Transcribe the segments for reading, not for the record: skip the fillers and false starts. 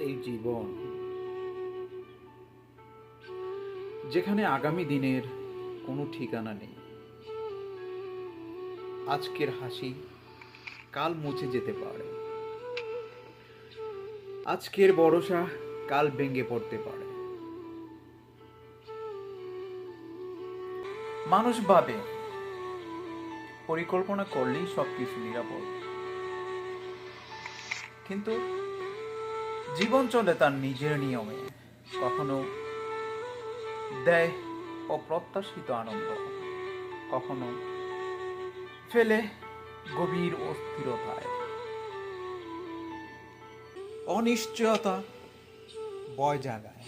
এই জীবন, যেখানে আগামী দিনের কোনো ঠিকানা নেই। আজকের হাসি কাল মুছে যেতে পারে, আজকের ভরসা কাল ভেঙে পড়তে পারে। মানুষ ভাবে পরিকল্পনা করলেই সবকিছু নিরাপদ, কিন্তু জীবন চলে তার নিজের নিয়মে। কখনো দেয় অপ্রত্যাশিত আনন্দ, কখনো ফেলে গভীর অস্থিরতায়। অনিশ্চয়তা ভয় জাগায়,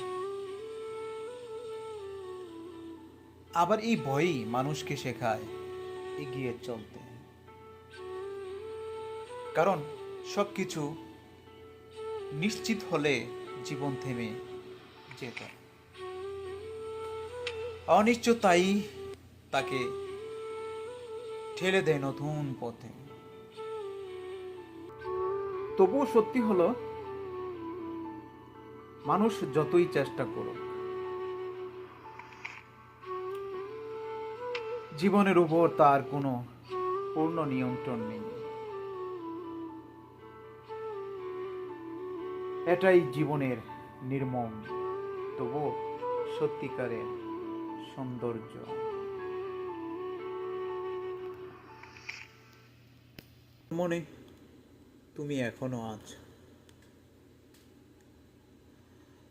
আবার এই ভয়ই মানুষকে শেখায় এগিয়ে চলতে। কারণ সবকিছু নিশ্চিত হলে জীবন থেমে যেত। অনিশ্চয়তাই তাকে ঠেলে দেয় নতুন পথে। তবুও সত্যি হলো, মানুষ যতই চেষ্টা করুক, জীবনের উপর তার কোনো পূর্ণ নিয়ন্ত্রণ নেই। এটাই জীবনের নির্মম তবু সত্যিকারের সৌন্দর্য। মনে তুমি এখনো আছো।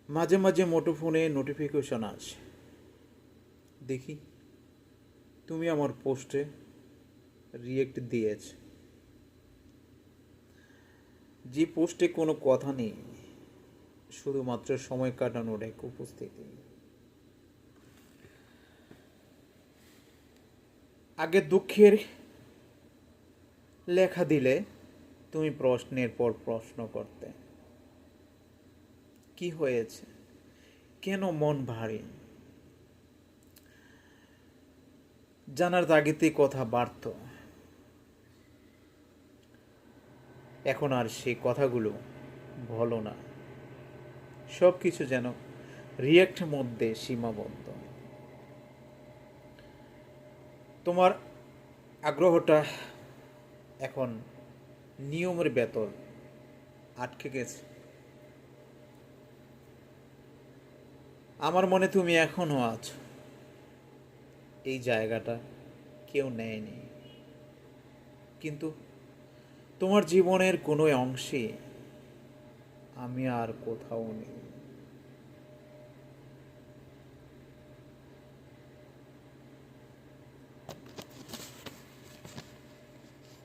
মাঝে মাঝে মুঠোফোনে নোটিফিকেশন আসে, দেখি তুমি আমার পোস্টে রিয়েক্ট দিয়েছ, যে পোস্টে কোনো কথা নেই, শুধুমাত্র সময় কাটানোর এক উপস্থিতি। আগে দুঃখের লেখা দিলে তুমি প্রশ্নের পর প্রশ্ন করতে, কি হয়েছে, কেন মন ভারী। জানার তাগিদে কথা বাড়ত। এখন আর সেই কথাগুলো বলো না, সব কিছু যেন রিয়েক্ট মধ্যে সীমাবদ্ধ। তোমার আগ্রহটা এখন নিয়মের ভেতর আটকে গেছে। আমার মনে তুমি এখনো আছো, এই জায়গাটা কেউ নেয়নি, কিন্তু তোমার জীবনের কোনো অংশে আমি আর কোথাও নেই।